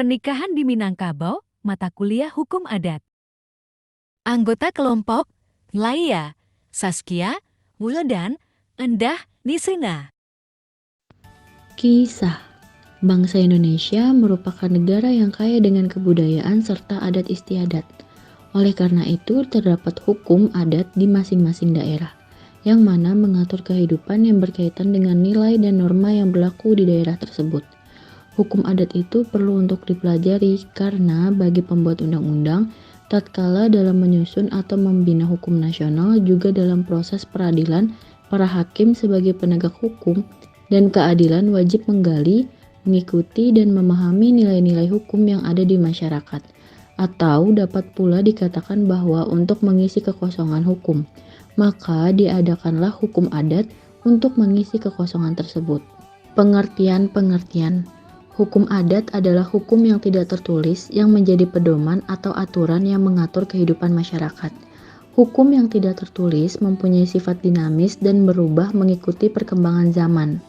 Pernikahan di Minangkabau, mata kuliah hukum adat. Anggota kelompok, Laia, Saskia, Wulan, Endah, Nisina. Kisah. Bangsa Indonesia merupakan negara yang kaya dengan kebudayaan serta adat istiadat. Oleh karena itu, terdapat hukum adat di masing-masing daerah, yang mana mengatur kehidupan yang berkaitan dengan nilai dan norma yang berlaku di daerah tersebut. Hukum adat itu perlu untuk dipelajari karena bagi pembuat undang-undang, tatkala dalam menyusun atau membina hukum nasional juga dalam proses peradilan, para hakim sebagai penegak hukum dan keadilan wajib menggali, mengikuti, dan memahami nilai-nilai hukum yang ada di masyarakat. Atau dapat pula dikatakan bahwa untuk mengisi kekosongan hukum, maka diadakanlah hukum adat untuk mengisi kekosongan tersebut. Pengertian-pengertian. Hukum adat adalah hukum yang tidak tertulis yang menjadi pedoman atau aturan yang mengatur kehidupan masyarakat. Hukum yang tidak tertulis mempunyai sifat dinamis dan berubah mengikuti perkembangan zaman.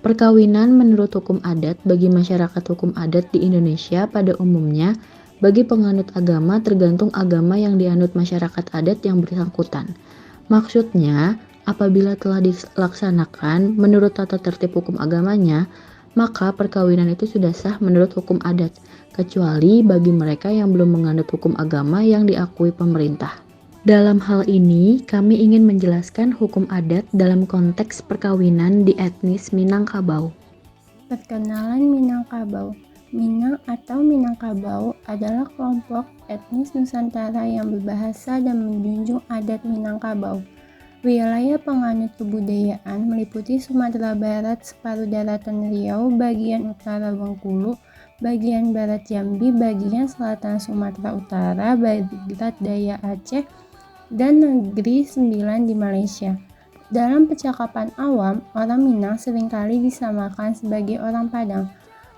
Perkawinan menurut hukum adat bagi masyarakat hukum adat di Indonesia pada umumnya bagi penganut agama tergantung agama yang dianut masyarakat adat yang bersangkutan. Maksudnya, apabila telah dilaksanakan menurut tata tertib hukum agamanya, maka perkawinan itu sudah sah menurut hukum adat, kecuali bagi mereka yang belum menganut hukum agama yang diakui pemerintah. Dalam hal ini, kami ingin menjelaskan hukum adat dalam konteks perkawinan di etnis Minangkabau. Perkenalan Minangkabau. Minang atau Minangkabau adalah kelompok etnis Nusantara yang berbahasa dan menjunjung adat Minangkabau. Wilayah penganut kebudayaan meliputi Sumatera Barat, separuh daratan Riau, bagian utara Bengkulu, bagian barat Jambi, bagian selatan Sumatera Utara, barat daya Aceh, dan Negeri Sembilan di Malaysia. Dalam percakapan awam, orang Minang seringkali disamakan sebagai orang Padang,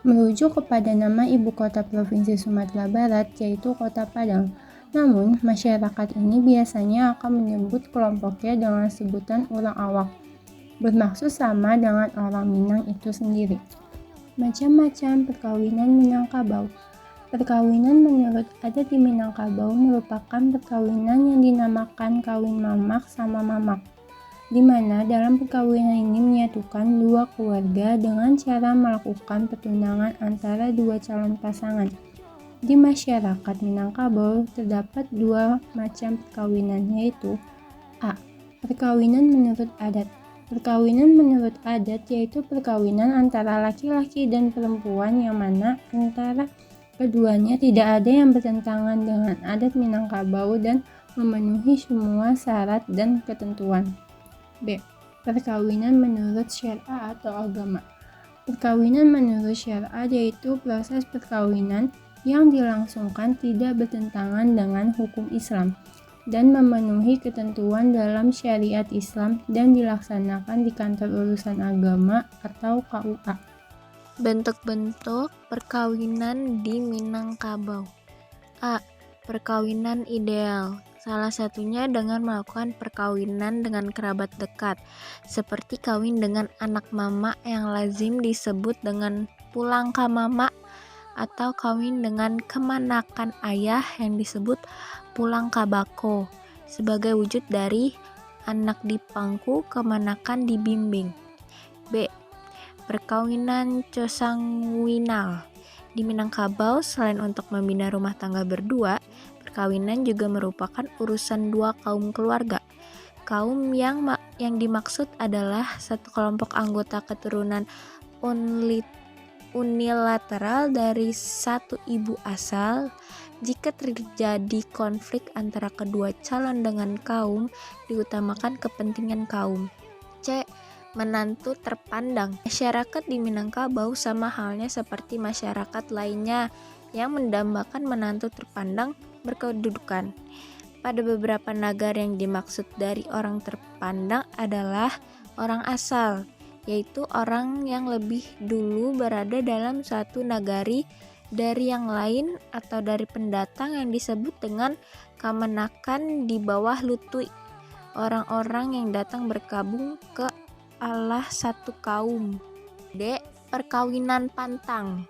merujuk kepada nama ibu kota Provinsi Sumatera Barat, yaitu Kota Padang. Namun, masyarakat ini biasanya akan menyebut kelompoknya dengan sebutan orang awak, bermaksud sama dengan orang Minang itu sendiri. Macam-macam perkawinan Minangkabau. Perkawinan menurut adat di Minangkabau merupakan perkawinan yang dinamakan kawin mamak sama mamak, di mana dalam perkawinan ini menyatukan dua keluarga dengan cara melakukan pertunangan antara dua calon pasangan. Di masyarakat Minangkabau terdapat dua macam perkawinan, yaitu A. Perkawinan menurut adat. Perkawinan menurut adat yaitu perkawinan antara laki-laki dan perempuan yang mana antara keduanya tidak ada yang bertentangan dengan adat Minangkabau dan memenuhi semua syarat dan ketentuan. B. Perkawinan menurut syariat atau agama. Perkawinan menurut syariat yaitu proses perkawinan yang dilangsungkan tidak bertentangan dengan hukum Islam dan memenuhi ketentuan dalam syariat Islam dan dilaksanakan di kantor urusan agama atau KUA. Bentuk-bentuk perkawinan di Minangkabau. A. Perkawinan ideal. Salah satunya dengan melakukan perkawinan dengan kerabat dekat, seperti kawin dengan anak mama yang lazim disebut dengan pulang ka mama, atau kawin dengan kemanakan ayah yang disebut pulang ka bako, sebagai wujud dari anak dipangku kemanakan dibimbing. B. Perkawinan cosangwinal. Di Minangkabau, selain untuk membina rumah tangga berdua, perkawinan juga merupakan urusan dua kaum keluarga. Kaum yang dimaksud adalah satu kelompok anggota keturunan unilateral dari satu ibu asal. Jika terjadi konflik antara kedua calon dengan kaum, diutamakan kepentingan kaum. C. Menantu terpandang. Masyarakat di Minangkabau sama halnya seperti masyarakat lainnya yang mendambakan menantu terpandang berkedudukan. Pada beberapa negara yang dimaksud dari orang terpandang adalah orang asal, yaitu orang yang lebih dulu berada dalam suatu nagari dari yang lain atau dari pendatang yang disebut dengan kamanakan di bawah lutui, orang-orang yang datang bergabung ke Allah satu kaum. D. Perkawinan pantang.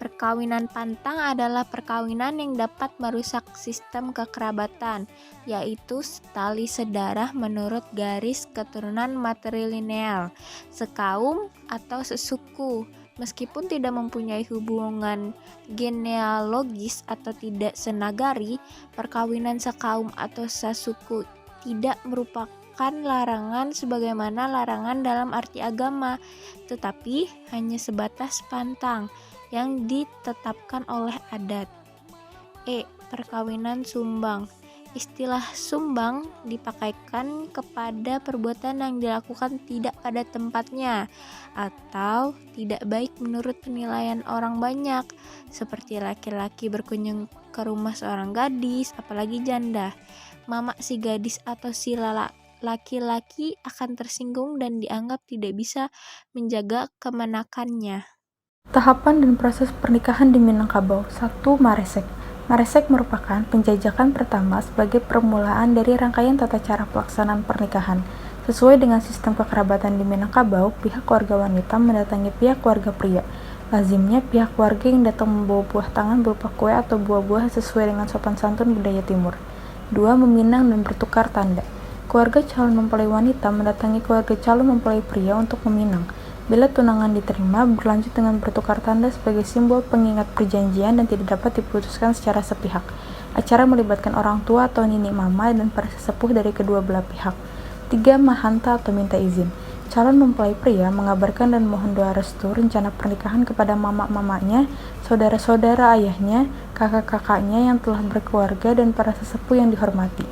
Perkawinan pantang adalah perkawinan yang dapat merusak sistem kekerabatan, yaitu tali sedarah menurut garis keturunan matrilineal, sekaum atau sesuku. Meskipun tidak mempunyai hubungan genealogis atau tidak senagari, perkawinan sekaum atau sesuku tidak merupakan larangan sebagaimana larangan dalam arti agama, tetapi hanya sebatas pantang yang ditetapkan oleh adat. Perkawinan sumbang. Istilah sumbang dipakaikan kepada perbuatan yang dilakukan tidak pada tempatnya atau tidak baik menurut penilaian orang banyak, seperti laki-laki berkunjung ke rumah seorang gadis, apalagi janda. Mama si gadis atau si laki-laki akan tersinggung dan dianggap tidak bisa menjaga kemenakannya. Tahapan dan proses pernikahan di Minangkabau. 1. Maresek. Maresek merupakan penjajakan pertama sebagai permulaan dari rangkaian tata cara pelaksanaan pernikahan. Sesuai dengan sistem kekerabatan di Minangkabau, pihak keluarga wanita mendatangi pihak keluarga pria. Lazimnya pihak keluarga yang datang membawa buah tangan berupa kue atau buah-buah sesuai dengan sopan santun budaya timur. 2. Meminang dan bertukar tanda. Keluarga calon mempelai wanita mendatangi keluarga calon mempelai pria untuk meminang. Bila tunangan diterima, berlanjut dengan bertukar tanda sebagai simbol pengingat perjanjian dan tidak dapat diputuskan secara sepihak. Acara melibatkan orang tua atau nini mama dan para sesepuh dari kedua belah pihak. 3. Mahanta atau minta izin. Calon mempelai pria mengabarkan dan mohon doa restu rencana pernikahan kepada mama-mamanya, saudara-saudara ayahnya, kakak-kakaknya yang telah berkeluarga dan para sesepuh yang dihormati.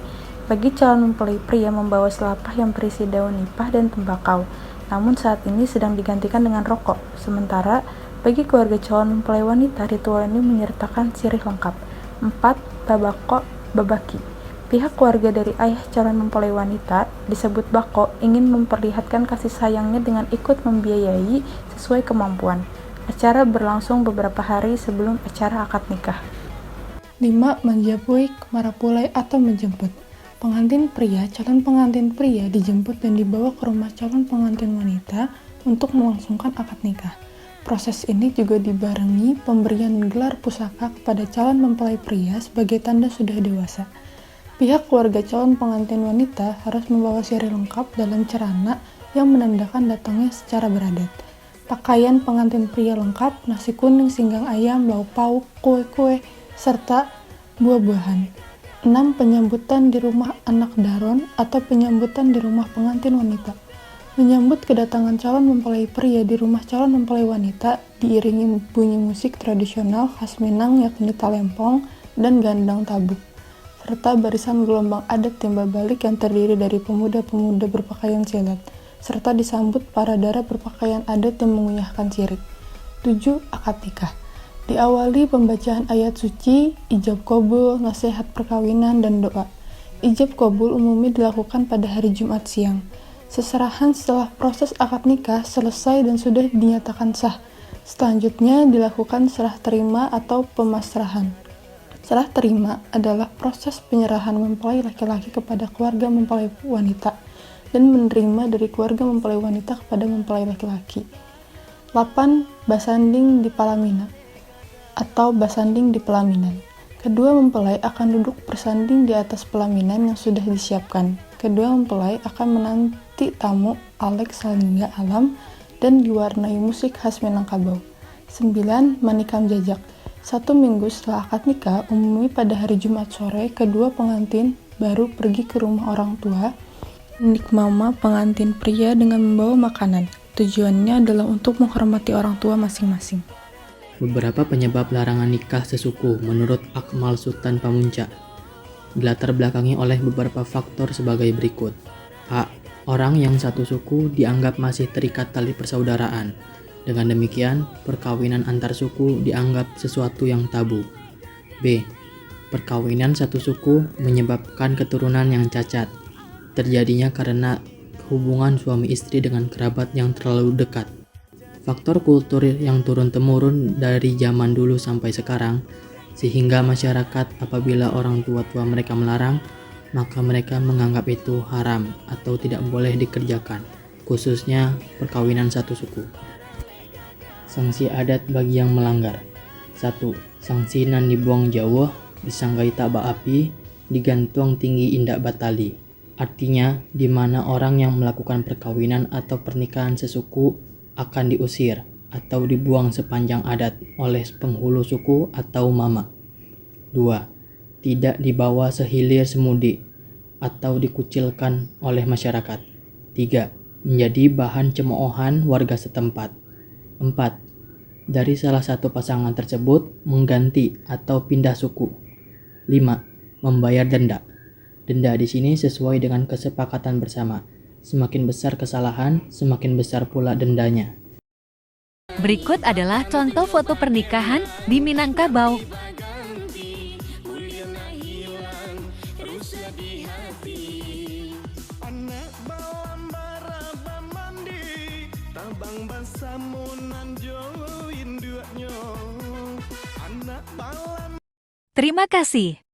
Bagi calon mempelai pria membawa selapah yang berisi daun nipah dan tembakau. Namun saat ini sedang digantikan dengan rokok. Sementara, bagi keluarga calon mempelai wanita, ritual ini menyertakan sirih lengkap. 4. Babaki. Pihak keluarga dari ayah calon mempelai wanita, disebut bako, ingin memperlihatkan kasih sayangnya dengan ikut membiayai sesuai kemampuan. Acara berlangsung beberapa hari sebelum acara akad nikah. 5. Menjapui, marapulai atau menjemput. Pengantin pria, calon pengantin pria dijemput dan dibawa ke rumah calon pengantin wanita untuk melangsungkan akad nikah. Proses ini juga dibarengi pemberian gelar pusaka kepada calon mempelai pria sebagai tanda sudah dewasa. Pihak keluarga calon pengantin wanita harus membawa sirih lengkap dalam cerana yang menandakan datangnya secara beradat. Pakaian pengantin pria lengkap, nasi kuning, singgang ayam, lauk pauk, kue-kue, serta buah-buahan. 6. Penyambutan di rumah anak daron atau penyambutan di rumah pengantin wanita. Menyambut kedatangan calon mempelai pria di rumah calon mempelai wanita diiringi bunyi musik tradisional khas Minang yakni talempong dan gandang tabuk, serta barisan gelombang adat timbal balik yang terdiri dari pemuda-pemuda berpakaian silat, serta disambut para dara berpakaian adat yang mengunyahkan sirih. 7. Akad nikah. Diawali pembacaan ayat suci, ijab qabul, nasihat perkawinan, dan doa. Ijab qabul umumnya dilakukan pada hari Jumat siang. Seserahan setelah proses akad nikah selesai dan sudah dinyatakan sah. Selanjutnya dilakukan serah terima atau pemasrahan. Serah terima adalah proses penyerahan mempelai laki-laki kepada keluarga mempelai wanita dan menerima dari keluarga mempelai wanita kepada mempelai laki-laki. 8. Basanding di Palamina atau basanding di pelaminan. Kedua mempelai akan duduk bersanding di atas pelaminan yang sudah disiapkan. Kedua mempelai akan menanti tamu alek salingga alam dan diwarnai musik khas Minangkabau. 9. Manikam jajak. 1 minggu setelah akad nikah, umumnya pada hari Jumat sore, kedua pengantin baru pergi ke rumah orang tua nikmama pengantin pria dengan membawa makanan. Tujuannya adalah untuk menghormati orang tua masing-masing. Beberapa penyebab larangan nikah sesuku menurut Akmal Sultan Pamuntjak dilatar belakangi oleh beberapa faktor sebagai berikut. A. Orang yang satu suku dianggap masih terikat tali persaudaraan. Dengan demikian, perkawinan antar suku dianggap sesuatu yang tabu. B. Perkawinan satu suku menyebabkan keturunan yang cacat. Terjadinya karena hubungan suami istri dengan kerabat yang terlalu dekat. Faktor kultur yang turun-temurun dari zaman dulu sampai sekarang, sehingga masyarakat apabila orang tua-tua mereka melarang, maka mereka menganggap itu haram atau tidak boleh dikerjakan, khususnya perkawinan satu suku. Sanksi adat bagi yang melanggar. 1. Sangsinan dibuang jauh, disanggai tabak api, digantung tinggi indak batali. Artinya, di mana orang yang melakukan perkawinan atau pernikahan sesuku akan diusir atau dibuang sepanjang adat oleh penghulu suku atau mama. 2. Tidak dibawa sehilir semudi atau dikucilkan oleh masyarakat. 3. Menjadi bahan cemoohan warga setempat. 4. Dari salah satu pasangan tersebut mengganti atau pindah suku. 5. Membayar denda. Denda di sini sesuai dengan kesepakatan bersama. Semakin besar kesalahan, semakin besar pula dendanya. Berikut adalah contoh foto pernikahan di Minangkabau. Terima kasih.